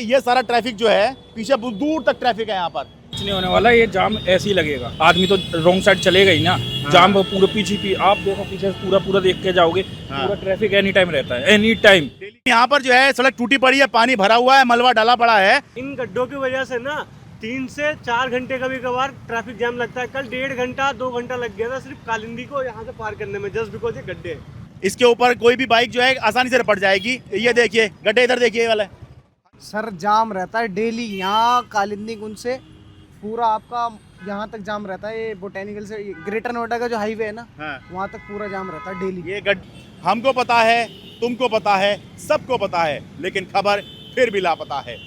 ये सारा ट्रैफिक जो है पीछे बहुत दूर तक ट्रैफिक है यहाँ पर। कुछ नहीं होने वाला, ये जाम ऐसे ही लगेगा, आदमी तो रॉन्ग साइड चलेगा ही ना। जाम पूरा पीछे आप देखो पीछे पूरा देख के जाओगे, पूरा ट्रैफिक एनी टाइम रहता है, एनी टाइम। यहाँ पर जो है सड़क टूटी पड़ी है, पानी भरा हुआ है, मलबा डाला पड़ा है। इन गड्ढों की वजह से ना 3 से 4 घंटे कभी कभार ट्रैफिक जाम लगता है। कल 1.5 घंटा 2 घंटा लग गया था सिर्फ कालिंदी को यहाँ से पार करने में, जस्ट बिकॉज ये गड्ढे हैं। इसके ऊपर कोई भी बाइक जो है आसानी से पड़ जाएगी। ये देखिए गड्ढे, इधर देखिए ये वाला। सर जाम रहता है डेली यहाँ कालिंदी कुंज से पूरा आपका यहाँ तक जाम रहता है। ये बोटेनिकल से ग्रेटर नोएडा का जो हाईवे है ना, वहाँ तक पूरा जाम रहता है डेली। ये हमको पता है, तुमको पता है, सबको पता है, लेकिन खबर फिर भी लापता है।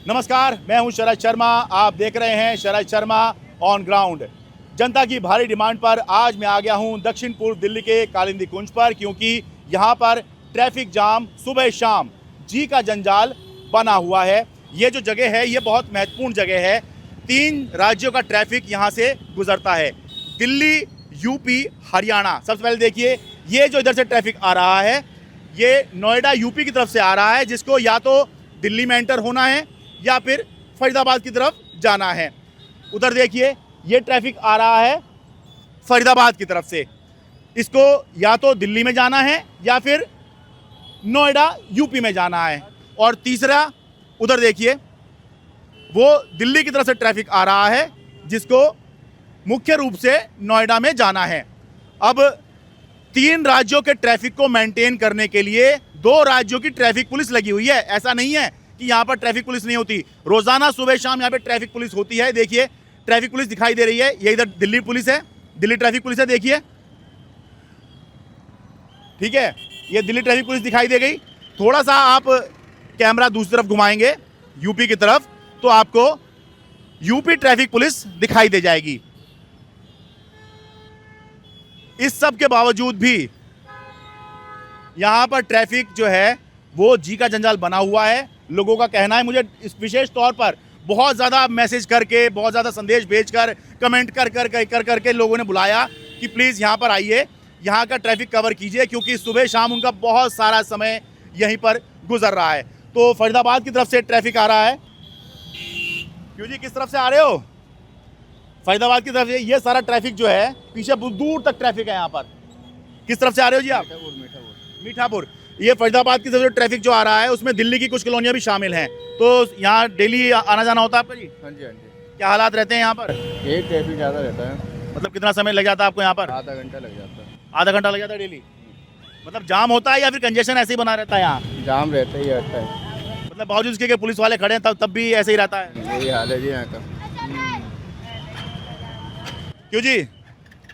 नमस्कार, मैं हूं शरद शर्मा, आप देख रहे हैं शरद शर्मा ऑन ग्राउंड। जनता की भारी डिमांड पर आज मैं आ गया हूं दक्षिण पूर्व दिल्ली के कालिंदी कुंज पर, क्योंकि यहां पर ट्रैफिक जाम सुबह शाम जी का जंजाल बना हुआ है। ये जो जगह है ये बहुत महत्वपूर्ण जगह है। 3 राज्यों का ट्रैफिक यहाँ से गुजरता है, दिल्ली, यूपी, हरियाणा। सबसे पहले देखिए ये जो इधर से ट्रैफिक आ रहा है ये नोएडा यूपी की तरफ से आ रहा है, जिसको या तो दिल्ली में एंटर होना है या फिर फरीदाबाद की तरफ जाना है। उधर देखिए ये ट्रैफिक आ रहा है फरीदाबाद की तरफ से, इसको या तो दिल्ली में जाना है या फिर नोएडा यूपी में जाना है। और तीसरा उधर देखिए वो दिल्ली की तरफ से ट्रैफिक आ रहा है, जिसको मुख्य रूप से नोएडा में जाना है। अब 3 राज्यों के ट्रैफिक को मेंटेन करने के लिए 2 राज्यों की ट्रैफिक पुलिस लगी हुई है। ऐसा नहीं है कि यहाँ पर ट्रैफिक पुलिस नहीं होती, रोजाना सुबह शाम यहाँ पे ट्रैफिक पुलिस होती है। देखिए ट्रैफिक पुलिस दिखाई दे रही है, ये इधर दिल्ली पुलिस है, दिल्ली ट्रैफिक पुलिस है, देखिए ठीक है, ये दिल्ली ट्रैफिक पुलिस दिखाई दे गई। थोड़ा सा आप कैमरा दूसरी तरफ घुमाएंगे यूपी की तरफ तो आपको यूपी ट्रैफिक पुलिस दिखाई दे जाएगी। इस सब के बावजूद भी यहां पर ट्रैफिक जो है वो जी का जंजाल बना हुआ है। लोगों का कहना है, मुझे इस विशेष तौर पर बहुत ज़्यादा मैसेज करके, बहुत ज़्यादा संदेश भेजकर, कमेंट कर करके लोगों ने बुलाया कि प्लीज़ यहाँ पर आइए, यहाँ का ट्रैफिक कवर कीजिए, क्योंकि सुबह शाम उनका बहुत सारा समय यहीं पर गुजर रहा है। तो फरीदाबाद की तरफ से ट्रैफिक आ रहा है। क्यों जी, किस तरफ से आ रहे हो? फरीदाबाद की तरफ से। ये सारा ट्रैफिक जो है पीछे बहुत दूर तक ट्रैफिक है यहाँ पर। किस तरफ से आ रहे हो जी आप? मीठापुर। ये फरीदाबाद की तरफ से ट्रैफिक जो आ रहा है उसमें दिल्ली की कुछ कॉलोनियाँ भी शामिल हैं। तो यहाँ डेली आना जाना होता है आपका जी? हाँ जी, हाँ जी। क्या हालात रहते हैं यहाँ पर? ये ट्रैफिक ज़्यादा रहता है। मतलब कितना समय लग जाता है आपको यहाँ पर? आधा घंटा लग जाता है। आधा घंटा लग जाता है डेली? मतलब जाम होता है या फिर कंजेशन ऐसे ही बना रहता है यहाँ? जाम रहता ही रहता है। मतलब बावजूद इसके कि पुलिस वाले खड़े हैं तब भी ऐसे ही रहता है? यही हाल है जी यहाँ का। क्यों जी,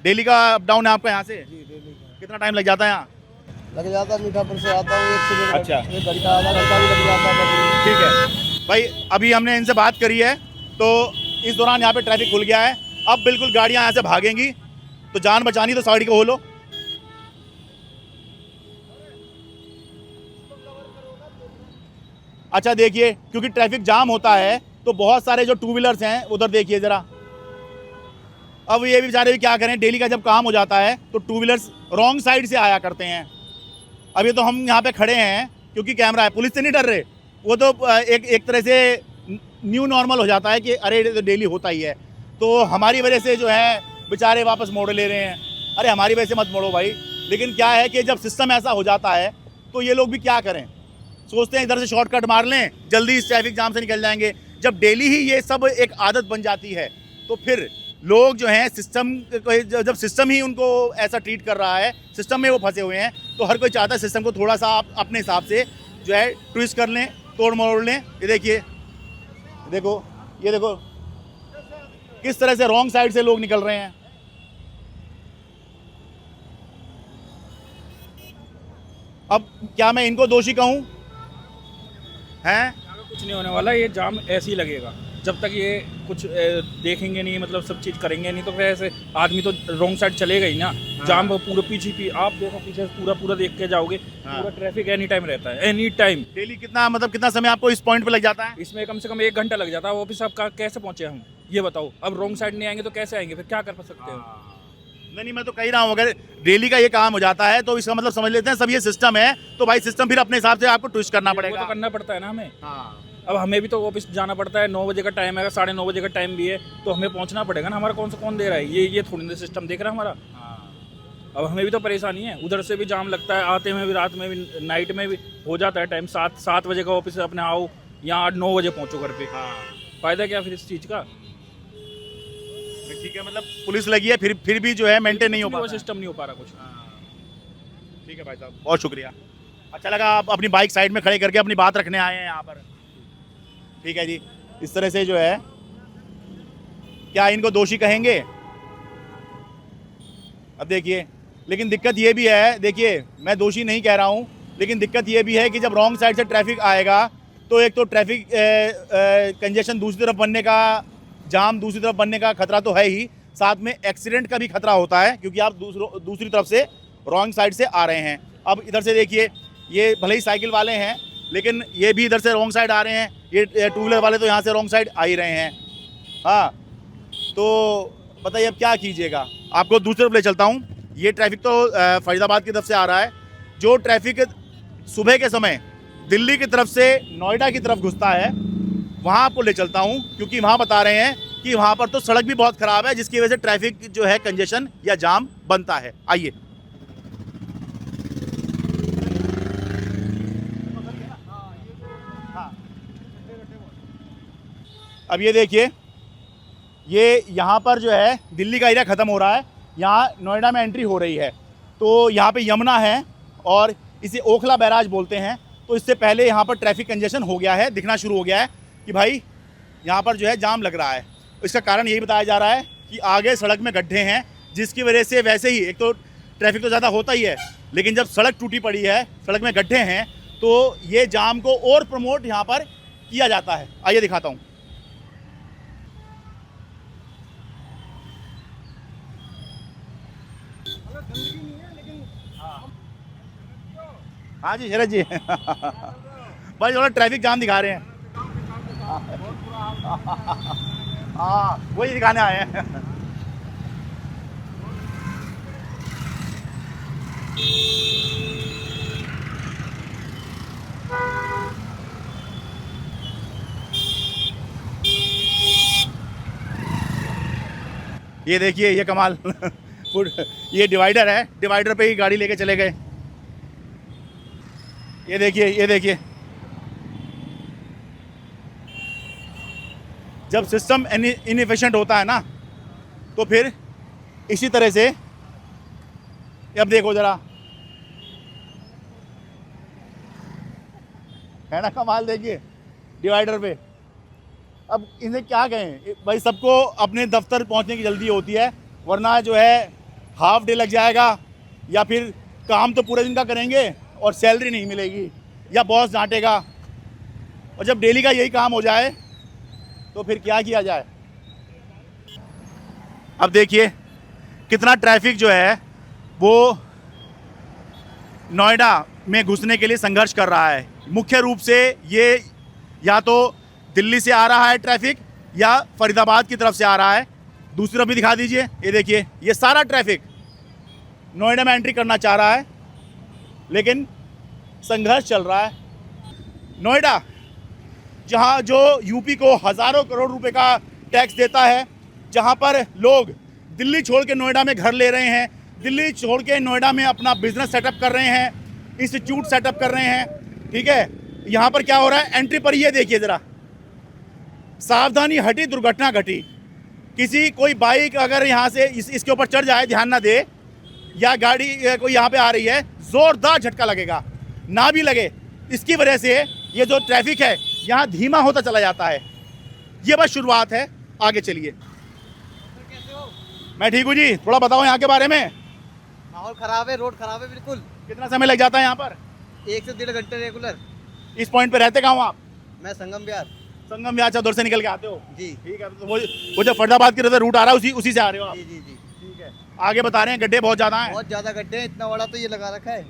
डेली का अप डाउन है आपका यहाँ से? कितना टाइम लग जाता है यहाँ? लग जाता है, मीठापुर से आता हूँ 1 से 1 अच्छा, 1 घंटा आधा घंटा भी लग जाता है। ठीक है भाई, अभी हमने इनसे बात करी है तो इस दौरान यहाँ पे ट्रैफिक खुल गया है। अब बिल्कुल गाड़ियाँ यहाँ से भागेंगी, तो जान बचानी तो साइड को हो लो। अच्छा देखिए, क्योंकि ट्रैफिक जाम होता है तो बहुत सारे जो 2 व्हीलर्स हैं उधर देखिए ज़रा। अब ये भी बेचारे भी क्या करें, डेली का जब काम हो जाता है तो 2 व्हीलर्स रॉन्ग साइड से आया करते हैं। अब ये तो हम यहाँ पे खड़े हैं क्योंकि कैमरा है, पुलिस से नहीं डर रहे। वो तो एक तरह से न्यू नॉर्मल हो जाता है कि अरे ये तो डेली होता ही है, तो हमारी वजह से जो है बेचारे वापस मोड़ ले रहे हैं। अरे हमारी वजह से मत मोड़ो भाई। लेकिन क्या है कि जब सिस्टम ऐसा हो जाता है तो ये लोग भी क्या करें, सोचते हैं इधर से शॉर्टकट मार लें, जल्दी इस ट्रैफिक जाम से निकल जाएंगे। जब डेली ही ये सब एक आदत बन जाती है तो फिर लोग जो हैं सिस्टम, जब सिस्टम ही उनको ऐसा ट्रीट कर रहा है, सिस्टम में वो फंसे हुए हैं, तो हर कोई चाहता है सिस्टम को थोड़ा सा आप अपने हिसाब से जो है ट्विस्ट कर लें, तोड़ मरोड़ लें। ये देखिए, देखो ये देखो किस तरह से रॉन्ग साइड से लोग निकल रहे हैं। अब क्या मैं इनको दोषी कहूँ? हैं? कुछ नहीं होने वाला, ये जाम ऐसे ही लगेगा जब तक ये कुछ देखेंगे नहीं, मतलब सब चीज़ करेंगे नहीं, तो फिर ऐसे आदमी तो रॉन्ग साइड चलेगा ही ना। जाम पूरा पीछे आप देखो पीछे पूरा देख के जाओगे, पूरा ट्रैफिक एनी टाइम रहता है, एनी टाइम। डेली कितना समय आपको इस पॉइंट पे लग जाता है? इसमें कम से कम 1 घंटा लग जाता है। ऑफिस आप कैसे पहुँचे हम, ये बताओ। अब रॉन्ग साइड नहीं आएंगे तो कैसे आएंगे, फिर क्या कर सकते हो? नहीं, मैं तो कह रहा हूँ अगर डेली का ये काम हो जाता है तो इसका मतलब समझ लेते हैं सब ये सिस्टम है, तो भाई सिस्टम फिर अपने हिसाब से आपको ट्विस्ट करना पड़ेगा। वो तो करना पड़ता है ना हमें। अब हमें भी तो ऑफिस जाना पड़ता है, 9 बजे का टाइम है, 9:30 बजे का टाइम भी है, तो हमें पहुंचना पड़ेगा ना। हमारा कौन दे रहा है, ये थोड़ी ना सिस्टम देख रहा है हमारा। अब हमें भी तो परेशानी है, उधर से भी जाम लगता है, आते में भी, रात में भी, नाइट में भी हो जाता है टाइम। 7 बजे का ऑफिस से अपने आओ, यहाँ 8-9 बजे पहुँचो घर पे। फ़ायदा क्या फिर इस चीज़ का? ठीक है, मतलब पुलिस लगी है, फिर भी जो है मेंटेन नहीं हो पा सिस्टम नहीं हो पा रहा कुछ। ठीक है भाई साहब, बहुत शुक्रिया। अच्छा लगा आप अपनी बाइक साइड में खड़े करके अपनी बात रखने आए हैं यहाँ पर। ठीक है जी, इस तरह से जो है, क्या इनको दोषी कहेंगे? अब देखिए, लेकिन दिक्कत ये भी है, देखिए मैं दोषी नहीं कह रहा हूँ, लेकिन दिक्कत ये भी है कि जब रॉन्ग साइड से ट्रैफिक आएगा तो एक तो ट्रैफिक कंजेशन दूसरी तरफ बनने का, जाम दूसरी तरफ बनने का खतरा तो है ही, साथ में एक्सीडेंट का भी खतरा होता है, क्योंकि आप दूसरी तरफ से रॉन्ग साइड से आ रहे हैं। अब इधर से देखिए, ये भले ही साइकिल वाले हैं, लेकिन ये भी इधर से रॉन्ग साइड आ रहे हैं, ये टू व्हीलर वाले तो यहाँ से रॉन्ग साइड आ ही रहे हैं। हाँ, तो बताइए अब क्या कीजिएगा। आपको दूसरी तरफ ले चलता हूँ। ये ट्रैफिक तो फरीदाबाद की तरफ से आ रहा है। जो ट्रैफिक सुबह के समय दिल्ली की तरफ से नोएडा की तरफ घुसता है, वहाँ आपको ले चलता हूँ, क्योंकि वहाँ बता रहे हैं कि वहाँ पर तो सड़क भी बहुत ख़राब है, जिसकी वजह से ट्रैफिक जो है कंजेशन या जाम बनता है। आइए। अब ये देखिए, ये यहाँ पर जो है दिल्ली का एरिया ख़त्म हो रहा है, यहाँ नोएडा में एंट्री हो रही है। तो यहाँ पे यमुना है और इसे ओखला बैराज बोलते हैं। तो इससे पहले यहाँ पर ट्रैफिक कंजेशन हो गया है, दिखना शुरू हो गया है कि भाई यहाँ पर जो है जाम लग रहा है। इसका कारण यही बताया जा रहा है कि आगे सड़क में गड्ढे हैं, जिसकी वजह से वैसे ही एक तो ट्रैफिक तो ज़्यादा होता ही है, लेकिन जब सड़क टूटी पड़ी है, सड़क में गड्ढे हैं, तो ये जाम को और प्रमोट यहाँ पर किया जाता है। आइए दिखाता हूँ। हाँ जी शरद जी भाई थोड़ा ट्रैफिक जाम दिखा रहे हैं। हाँ, वही दिखाने आए हैं। ये देखिए, ये कमाल ये डिवाइडर है, डिवाइडर पे ही गाड़ी लेके चले गए। ये देखिए, ये देखिए, जब सिस्टम इनएफिशिएंट होता है ना, तो फिर इसी तरह से, अब देखो ज़रा, है ना कमाल। देखिए डिवाइडर पे, अब इन्हें क्या कहें भाई, सबको अपने दफ्तर पहुंचने की जल्दी होती है, वरना जो है हाफ डे लग जाएगा, या फिर काम तो पूरे दिन का करेंगे और सैलरी नहीं मिलेगी, या बॉस डांटेगा। और जब डेली का यही काम हो जाए तो फिर क्या किया जाए। अब देखिए कितना ट्रैफिक जो है वो नोएडा में घुसने के लिए संघर्ष कर रहा है। मुख्य रूप से ये या तो दिल्ली से आ रहा है ट्रैफिक, या फरीदाबाद की तरफ से आ रहा है। दूसरी तरफ भी दिखा दीजिए, ये देखिए, ये सारा ट्रैफिक नोएडा में एंट्री करना चाह रहा है, लेकिन संघर्ष चल रहा है। नोएडा जहां जो यूपी को हज़ारों करोड़ रुपए का टैक्स देता है, जहां पर लोग दिल्ली छोड़ के नोएडा में घर ले रहे हैं, दिल्ली छोड़ के नोएडा में अपना बिजनेस सेटअप कर रहे हैं, इंस्टीट्यूट सेटअप कर रहे हैं। ठीक है, यहाँ पर क्या हो रहा है, एंट्री पर ये देखिए ज़रा, सावधानी हटी दुर्घटना घटी। किसी कोई बाइक अगर यहाँ से इसके ऊपर चढ़ जाए, ध्यान ना दे, या गाड़ी कोई यहाँ पे आ रही है, ज़ोरदार झटका लगेगा। ना भी लगे, इसकी वजह से ये जो ट्रैफिक है यहाँ धीमा होता चला जाता है। ये बस शुरुआत है, आगे चलिए। मैं ठीक हूँ जी, थोड़ा बताओ यहाँ के बारे में। माहौल खराब है, रोड खराब है बिल्कुल। कितना समय लग जाता है यहाँ पर? 1 से 1.5 घंटे रेगुलर। इस पॉइंट पे रहते कहाँ हो आप? मैं संगम विहार। संगम विहार से उधर से निकल के आते हो? जी ठीक है, तो वो जो फरीदाबाद की तरफ से रूट आ रहा है उसी से आ रहे हो आप? जी जी जी। ठीक है, आगे बता रहे हैं गड्ढे बहुत ज़्यादा हैं। बहुत ज़्यादा गड्ढे हैं, इतना बड़ा तो ये लगा रखा है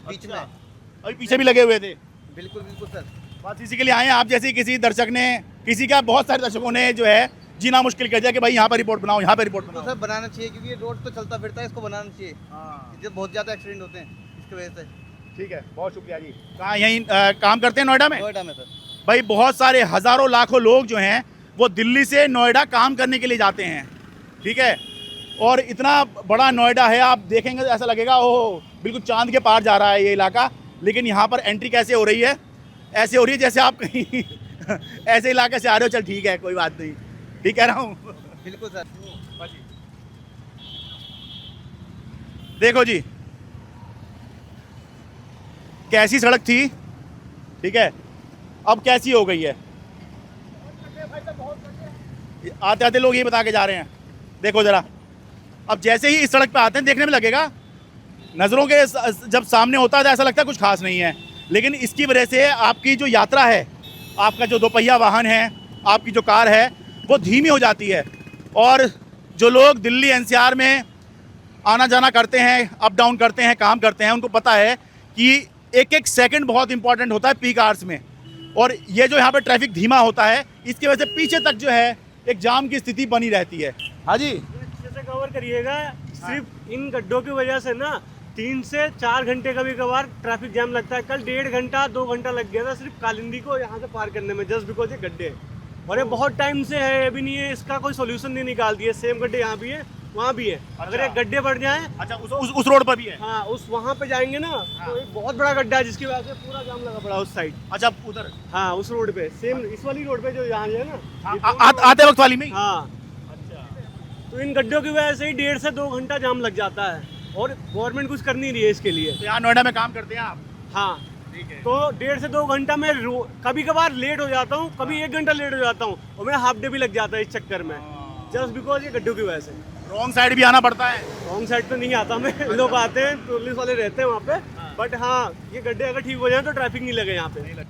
बीच में। अभी पीछे भी लगे हुए थे। बिल्कुल बिल्कुल सर। बात इसी के लिए आए हैं, आप जैसे किसी दर्शक ने, किसी का, बहुत सारे दर्शकों ने जो है जीना मुश्किल कर दिया कि भाई यहाँ पर रिपोर्ट बनाओ, यहाँ पर रिपोर्ट तो बनाओ। सर बनाना चाहिए, क्योंकि ये रोड तो चलता फिरता है, इसको बनाना चाहिए। हाँ, इससे बहुत ज़्यादा एक्सीडेंट होते हैं इसकी वजह से। ठीक है, बहुत शुक्रिया जी। कहाँ यहीं काम करते हैं नोएडा में? नोएडा में सर। भाई बहुत सारे हज़ारों लाखों लोग जो हैं वो दिल्ली से नोएडा काम करने के लिए जाते हैं, ठीक है। और इतना बड़ा नोएडा है, आप देखेंगे तो ऐसा लगेगा ओह बिल्कुल चांद के पार जा रहा है ये इलाका। लेकिन यहाँ पर एंट्री कैसे हो रही है? ऐसे हो रही है जैसे आप कहीं ऐसे इलाके से आ रहे हो। चल ठीक है, कोई बात नहीं, ठीक कह रहा हूँ। बिल्कुल सर। देखो जी कैसी सड़क थी, ठीक है, अब कैसी हो गई है। आते आते लोग ये बता के जा रहे हैं, देखो ज़रा। अब जैसे ही इस सड़क पे आते हैं देखने में लगेगा, नज़रों के जब सामने होता है तो ऐसा लगता है कुछ खास नहीं है। लेकिन इसकी वजह से आपकी जो यात्रा है, आपका जो दोपहिया वाहन है, आपकी जो कार है, वो धीमी हो जाती है। और जो लोग दिल्ली एनसीआर में आना जाना करते हैं, अप डाउन करते हैं, काम करते हैं, उनको पता है कि एक एक सेकंड बहुत इंपॉर्टेंट होता है पीक आवर्स में। और ये जो यहाँ पे ट्रैफिक धीमा होता है, इसकी वजह से पीछे तक जो है एक जाम की स्थिति बनी रहती है। हाँ जी, अच्छे से कवर करिएगा। सिर्फ इन गड्ढों की वजह से ना 3 से 4 घंटे कभी कभार ट्रैफिक जाम लगता है। कल 1.5 घंटा 2 घंटा लग गया था सिर्फ कालिंदी को यहाँ से पार करने में, जस्ट बिकॉज ये गड्ढे हैं। और ये बहुत टाइम से है, अभी नहीं है, इसका कोई सोल्यूशन नहीं निकाल दिए। सेम गड्ढे यहाँ भी है, वहाँ भी है। अगर ये गड्ढे बढ़ जाएं, अच्छा उस रोड पर भी है। हाँ, उस वहाँ पे जाएंगे ना तो एक बहुत बड़ा गड्ढा है जिसकी वजह से पूरा जाम लगा पड़ा उस साइड। अच्छा उधर, हाँ, उस रोड पे, सेम इस वाली रोड पे जो यहाँ है ना, आते वक्त वाली में ही? हाँ। तो इन गड्ढों की वजह से ही 1.5 से 2 घंटा जाम लग जाता है और गवर्नमेंट कुछ कर नहीं रही है इसके लिए। तो यहाँ नोएडा में काम करते हैं आप? हाँ, ठीक है। तो 1.5 से 2 घंटा में कभी कभार लेट हो जाता हूँ, कभी 1 घंटा लेट हो जाता हूँ और मेरा हाफ डे भी लग जाता है इस चक्कर में, जस्ट बिकॉज ये गड्ढों की वजह से। रॉन्ग साइड भी आना पड़ता है? रॉन्ग साइड तो नहीं आता मैं, लोग आते हैं, पुलिस वाले रहते हैं वहाँ पे। बट हाँ, ये गड्ढे अगर ठीक हो जाए तो ट्रैफिक नहीं लगे यहाँ पे।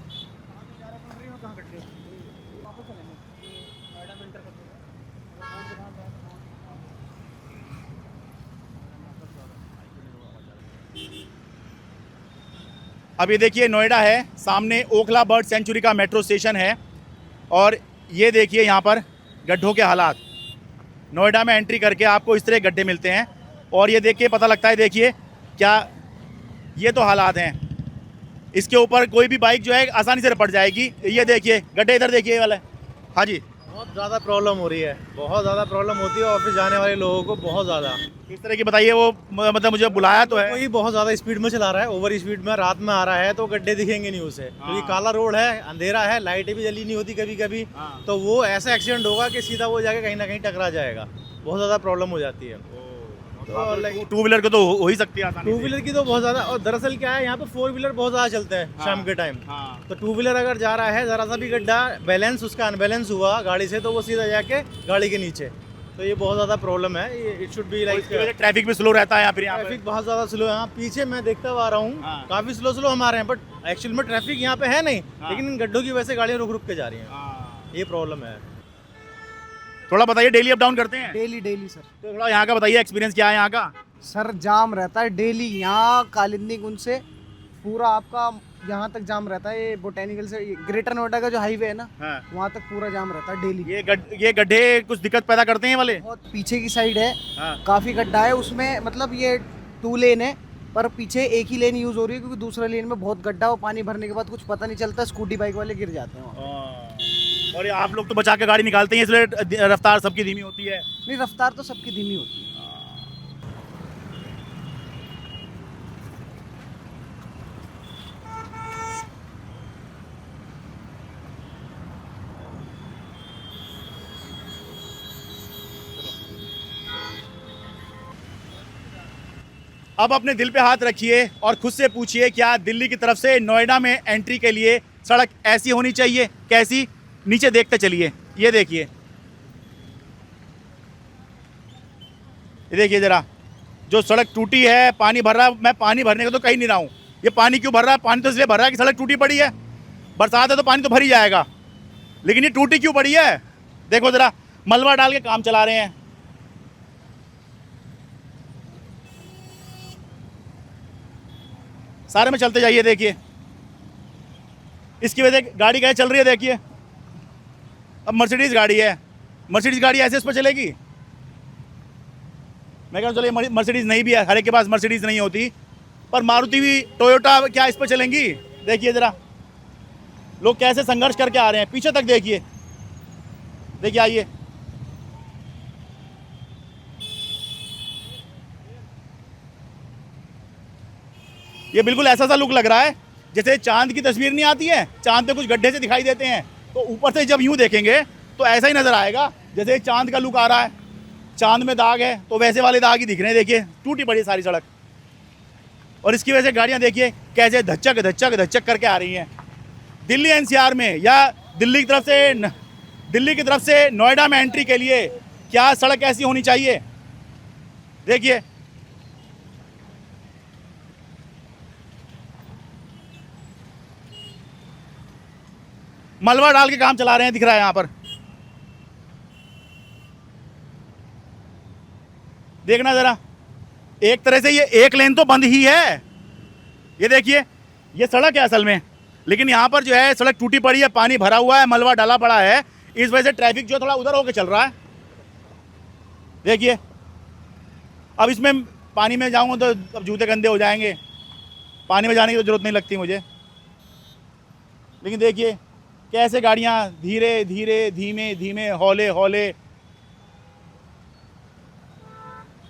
अब ये देखिए नोएडा है, सामने ओखला बर्ड सेंचुरी का मेट्रो स्टेशन है। और ये देखिए यहाँ पर गड्ढों के हालात। नोएडा में एंट्री करके आपको इस तरह गड्ढे मिलते हैं और ये देख के पता लगता है, देखिए क्या ये तो हालात हैं। इसके ऊपर कोई भी बाइक जो है आसानी से रपट जाएगी। ये देखिए गड्ढे, इधर देखिए ये वाला है। हाँ जी, बहुत ज़्यादा प्रॉब्लम हो रही है, बहुत ज़्यादा प्रॉब्लम होती है ऑफिस जाने वाले लोगों को, बहुत ज़्यादा। किस तरह की बताइए? वो मतलब मुझे बुलाया तो है, कोई बहुत ज़्यादा स्पीड में चला रहा है, ओवर स्पीड में, रात में आ रहा है तो गड्ढे दिखेंगे नहीं उसे, क्योंकि काला रोड है, अंधेरा है, लाइटें भी जली नहीं होती कभी कभी। तो वो ऐसा एक्सीडेंट होगा कि सीधा वो जाके कहीं ना कहीं टकरा जाएगा, बहुत ज़्यादा प्रॉब्लम हो जाती है। तो टू व्हीलर को तो हो ही सकती है आसानी टू से। व्हीलर की तो बहुत ज़्यादा, और दरअसल क्या है यहाँ पे 4 व्हीलर बहुत ज़्यादा चलते हैं शाम के टाइम। तो 2 व्हीलर अगर जा रहा है, ज़रा सा भी गड्ढा बैलेंस उसका अनबैलेंस हुआ गाड़ी से तो वो सीधा जाके गाड़ी के नीचे, तो ये बहुत ज़्यादा प्रॉब्लम है। ये it should be like, traffic भी स्लो रहता है यहाँ पर। ट्रैफिक बहुत ज़्यादा स्लो है। हाँ, पीछे मैं देखता हुआ आ रहा हूँ, काफ़ी स्लो हमारे हैं, बट एक्चुअल में ट्रैफिक यहाँ पे है नहीं, लेकिन इन गड्ढों की वजह से गाड़ियाँ रुक रुक के जा रही हैं, ये प्रॉब्लम है। थोड़ा बताइए, डेली अप डाउन करते हैं? Daily sir. तो थोड़ा यहाँ का बताइए, एक्सपीरियंस क्या है यहाँ का? सर जाम रहता है डेली यहाँ कालिंदी कुंज से पूरा आपका यहाँ तक जाम रहता है। ये बोटेनिकल से ग्रेटर नोएडा का जो हाईवे है ना, वहाँ तक पूरा जाम रहता है डेली। ये गड्ढे कुछ दिक्कत पैदा करते हैं वाले? बहुत पीछे की साइड है, काफी गड्ढा है उसमें, मतलब ये 2 लेन है पर पीछे एक ही लेन यूज हो रही है क्योंकि दूसरे लेन में बहुत गड्ढा हो। पानी भरने के बाद कुछ पता नहीं चलता, स्कूटी बाइक वाले गिर जाते हैं वहाँ। और आप लोग तो बचा के गाड़ी निकालते हैं, इसलिए रफ्तार सबकी धीमी होती है। नहीं, रफ्तार तो सबकी धीमी होती है। अब अपने दिल पे हाथ रखिए और खुद से पूछिए, क्या दिल्ली की तरफ से नोएडा में एंट्री के लिए सड़क ऐसी होनी चाहिए? कैसी? नीचे देखते चलिए, ये देखिए, ये देखिए ज़रा, जो सड़क टूटी है, पानी भर रहा है। मैं पानी भरने का तो कहीं नहीं रहा हूँ, ये पानी क्यों भर रहा है? पानी तो इसलिए भर रहा है कि सड़क टूटी पड़ी है। बरसात है तो पानी तो भर ही जाएगा, लेकिन ये टूटी क्यों पड़ी है? देखो ज़रा, मलबा डाल के काम चला रहे हैं। सारे में चलते जाइए, देखिए इसकी वजह से गाड़ी कैसे चल रही है, देखिए। अब मर्सिडीज़ गाड़ी है, मर्सिडीज़ गाड़ी ऐसे इस पर चलेगी? मैं कह रहा हूँ चलिए मर्सिडीज़ नहीं भी है, हर एक के पास मर्सिडीज़ नहीं होती, पर मारुति भी, टोयोटा क्या इस पर चलेंगी? देखिए ज़रा, लोग कैसे संघर्ष करके आ रहे हैं। पीछे तक देखिए, देखिए आइए, ये बिल्कुल ऐसा सा लुक लग रहा है जैसे चांद की तस्वीर नहीं आती है, चांद पे कुछ गड्ढे से दिखाई देते हैं, तो ऊपर से जब यूं देखेंगे तो ऐसा ही नजर आएगा जैसे चांद का लुक आ रहा है। चांद में दाग है तो वैसे वाले दाग ही दिख रहे हैं। देखिए टूटी पड़ी सारी सड़क, और इसकी वजह से गाड़ियां देखिए कैसे धच्चक धच्चक धच्चक करके आ रही हैं। दिल्ली एनसीआर में या दिल्ली की तरफ से नोएडा में एंट्री के लिए क्या सड़क ऐसी होनी चाहिए। देखिए मलबा डाल के काम चला रहे हैं, दिख रहा है यहां पर। देखना जरा, एक तरह से ये एक लेन तो बंद ही है। ये देखिए ये सड़क है असल में, लेकिन यहाँ पर जो है सड़क टूटी पड़ी है, पानी भरा हुआ है, मलबा डाला पड़ा है, इस वजह से ट्रैफिक जो थोड़ा उधर होके चल रहा है। देखिए अब इसमें पानी में जाऊंगा तो अब जूते गंदे हो जाएंगे, पानी में जाने की तो जरूरत नहीं लगती मुझे। लेकिन देखिए कैसे गाड़ियाँ धीरे धीरे धीमे धीमे हौले हौले,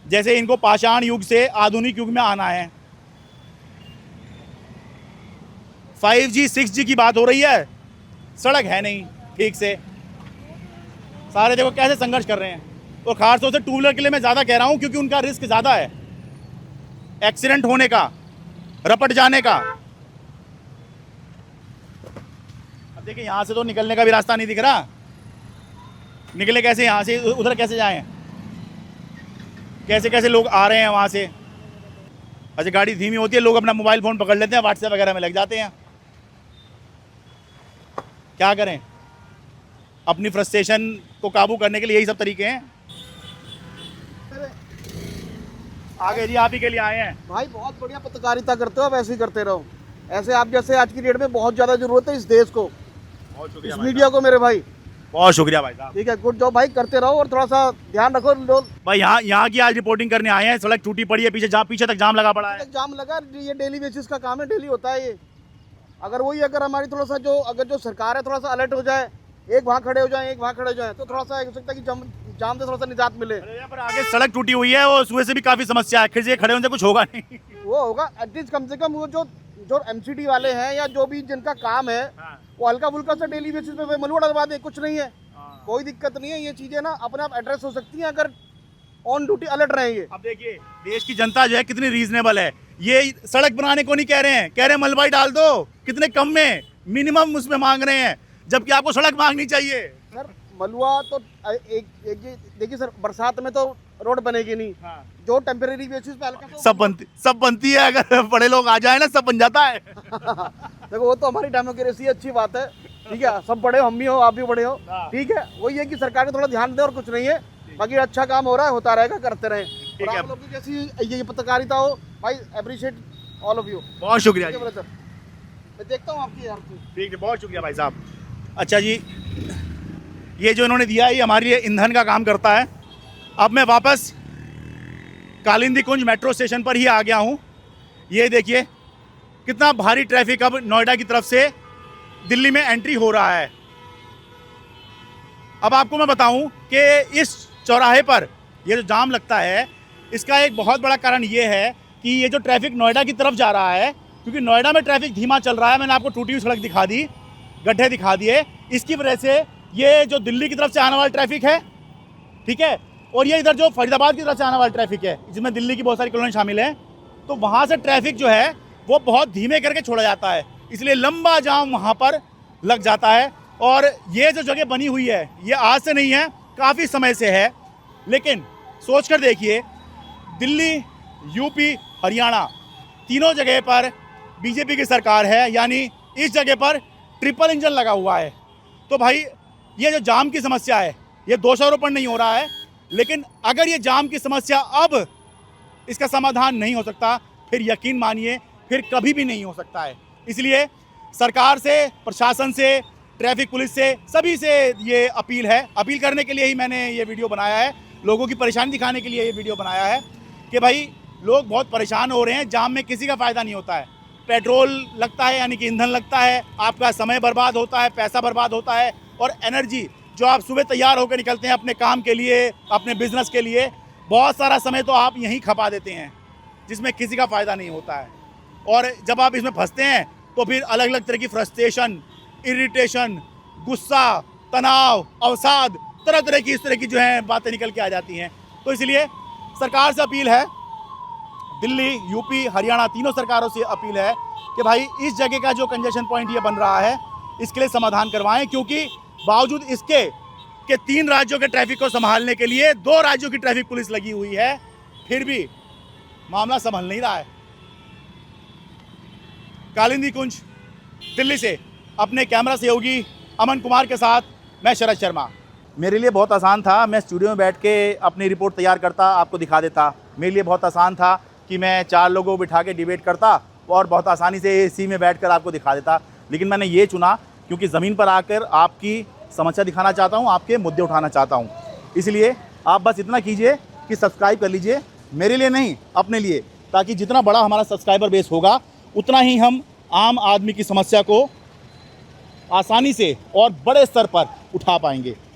जैसे इनको पाषाण युग से आधुनिक युग में आना है। 5G 6G की बात हो रही है, सड़क है नहीं ठीक से। सारे देखो कैसे संघर्ष कर रहे हैं, और खासतौर से टू व्हीलर के लिए मैं ज़्यादा कह रहा हूँ क्योंकि उनका रिस्क ज़्यादा है, एक्सीडेंट होने का, रपट जाने का। अब देखिए यहाँ से तो निकलने का भी रास्ता नहीं दिख रहा, निकले कैसे यहाँ से, उधर कैसे जाएं, कैसे कैसे लोग आ रहे हैं वहाँ से। अच्छा गाड़ी धीमी होती है, लोग अपना मोबाइल फ़ोन पकड़ लेते हैं, व्हाट्सएप वगैरह में लग जाते हैं। क्या करें, अपनी फ्रस्ट्रेशन को काबू करने के लिए यही सब तरीके हैं। आगे जी आप ही के लिए आए हैं। भाई बहुत बढ़िया पत्रकारिता करते हो, आप ऐसे ही करते रहो। ऐसे आप जैसे आज की डेट में बहुत ज़्यादा ज़रूरत है इस देश को, बहुत इस शुक्रिया मीडिया को मेरे भाई। बहुत शुक्रिया भाई साहब। ठीक है, गुड जॉब भाई, करते रहो और थोड़ा सा ध्यान रखो। लोग भाई यहाँ की आज रिपोर्टिंग करने आए हैं। सड़क टूटी पड़ी है, पीछे तक जाम लगा पड़ा है। जाम लगा, ये डेली बेसिस का काम है, डेली होता है ये। अगर हमारी थोड़ा सा जो सरकार है थोड़ा सा अलर्ट हो जाए, एक वहाँ खड़े हो जाए, एक वहाँ खड़े हो जाए, तो थोड़ा सा हो सकता है कि जाम से थोड़ा सा निजात मिले। यहाँ पर आगे सड़क टूटी हुई है और सुबह से भी काफी समस्या है, फिर से खड़े होने से कुछ होगा नहीं। वो होगा एटलीस्ट, कम से कम वो जो MCD वाले हैं या जो भी जिनका काम है वो हल्का फुल्का सा डेली बेसिस पे मलबा डलवा दे, कुछ नहीं है, कोई दिक्कत नहीं है। ये चीजें ना अपने आप एड्रेस हो सकती हैं अगर ऑन ड्यूटी अलर्ट रहेंगे। अब देखिए देश की जनता जो है कितनी रीजनेबल है, ये सड़क बनाने को नहीं कह रहे हैं, कह रहे हैं मलबा ही डाल दो, कितने कम में, मिनिमम उसमें मांग रहे हैं, जबकि आपको सड़क मांगनी चाहिए। सर मलुआ तो एक देखिए सर, बरसात में तो रोड बनेगी नहीं, जो टेम्परेरी बेसिस पे हल्का सब बनती है, अगर बड़े लोग आ जाए ना सब बन जाता है। देखो वो तो हमारी डेमोक्रेसी, अच्छी बात है, ठीक है, सब बड़े हो, हम भी हो, आप भी बड़े हो, ठीक है। वही है कि सरकार को थोड़ा ध्यान दे और कुछ नहीं है, बाकी अच्छा काम हो रहा है, होता रहेगा, करते रहे। ठीक और है। आप लोग की जैसी ये पत्रकारिता हो भाई, अप्रिशिएट ऑल ऑफ यू। बहुत शुक्रिया जी। ब्रदर, मैं देखता हूँ आपकी यार। ठीक है, बहुत शुक्रिया भाई साहब। अच्छा जी, ये जो इन्होंने दिया है ये हमारे लिए ईंधन का काम करता है। अब मैं वापस कालिंदी कुंज मेट्रो स्टेशन पर ही आ गया हूँ। ये देखिए कितना भारी ट्रैफिक अब नोएडा की तरफ से दिल्ली में एंट्री हो रहा है। अब आपको मैं बताऊं कि इस चौराहे पर ये जो जाम लगता है, इसका एक बहुत बड़ा कारण ये है कि ये जो ट्रैफिक नोएडा की तरफ जा रहा है, क्योंकि नोएडा में ट्रैफिक धीमा चल रहा है। मैंने आपको टूटी हुई सड़क दिखा दी, गड्ढे दिखा दिए, इसकी वजह से ये जो दिल्ली की तरफ से आने वाला ट्रैफिक है, ठीक है, और ये इधर जो फरीदाबाद की तरफ से आने वाला ट्रैफिक है, जिसमें दिल्ली की बहुत सारी कॉलोनी शामिल है, तो वहाँ से ट्रैफिक जो है वो बहुत धीमे करके छोड़ा जाता है, इसलिए लंबा जाम वहाँ पर लग जाता है। और ये जो जगह बनी हुई है ये आज से नहीं है, काफ़ी समय से है। लेकिन सोच कर देखिए, दिल्ली, यूपी, हरियाणा तीनों जगह पर बीजेपी की सरकार है, यानी इस जगह पर ट्रिपल इंजन लगा हुआ है। तो भाई ये जो जाम की समस्या है ये दोषारोपण नहीं हो रहा है, लेकिन अगर ये जाम की समस्या अब इसका समाधान नहीं हो सकता, फिर यकीन मानिए फिर कभी भी नहीं हो सकता है। इसलिए सरकार से, प्रशासन से, ट्रैफिक पुलिस से, सभी से ये अपील है। अपील करने के लिए ही मैंने ये वीडियो बनाया है, लोगों की परेशानी दिखाने के लिए ये वीडियो बनाया है कि भाई लोग बहुत परेशान हो रहे हैं, जाम में किसी का फ़ायदा नहीं होता है। पेट्रोल लगता है, यानी कि ईंधन लगता है, आपका समय बर्बाद होता है, पैसा बर्बाद होता है, और एनर्जी जो आप सुबह तैयार होकर निकलते हैं अपने काम के लिए, अपने बिजनेस के लिए, बहुत सारा समय तो आप यहीं खपा देते हैं, जिसमें किसी का फ़ायदा नहीं होता है। और जब आप इसमें फंसते हैं तो फिर अलग अलग तरह की फ्रस्ट्रेशन, इरिटेशन, गुस्सा, तनाव, अवसाद, तरह तरह की इस तरह की जो है बातें निकल के आ जाती हैं। तो इसलिए सरकार से अपील है, दिल्ली, यूपी, हरियाणा तीनों सरकारों से अपील है कि भाई इस जगह का जो कंजेशन पॉइंट ये बन रहा है इसके लिए समाधान करवाएं, क्योंकि बावजूद इसके कि 3 राज्यों के ट्रैफिक को संभालने के लिए 2 राज्यों की ट्रैफिक पुलिस लगी हुई है, फिर भी मामला संभल नहीं रहा है। कालिंदी कुंज, दिल्ली से अपने कैमरा सहयोगी अमन कुमार के साथ मैं शरद शर्मा। मेरे लिए बहुत आसान था, मैं स्टूडियो में बैठ के अपनी रिपोर्ट तैयार करता, आपको दिखा देता। मेरे लिए बहुत आसान था कि मैं 4 लोगों को बिठा के डिबेट करता और बहुत आसानी से एसी में बैठकर आपको दिखा देता। लेकिन मैंने ये चुना क्योंकि ज़मीन पर आकर आपकी समस्या दिखाना चाहता हूँ, आपके मुद्दे उठाना चाहता हूँ। इसलिए आप बस इतना कीजिए कि सब्सक्राइब कर लीजिए, मेरे लिए नहीं, अपने लिए, ताकि जितना बड़ा हमारा सब्सक्राइबर बेस होगा उतना ही हम आम आदमी की समस्या को आसानी से और बड़े स्तर पर उठा पाएंगे।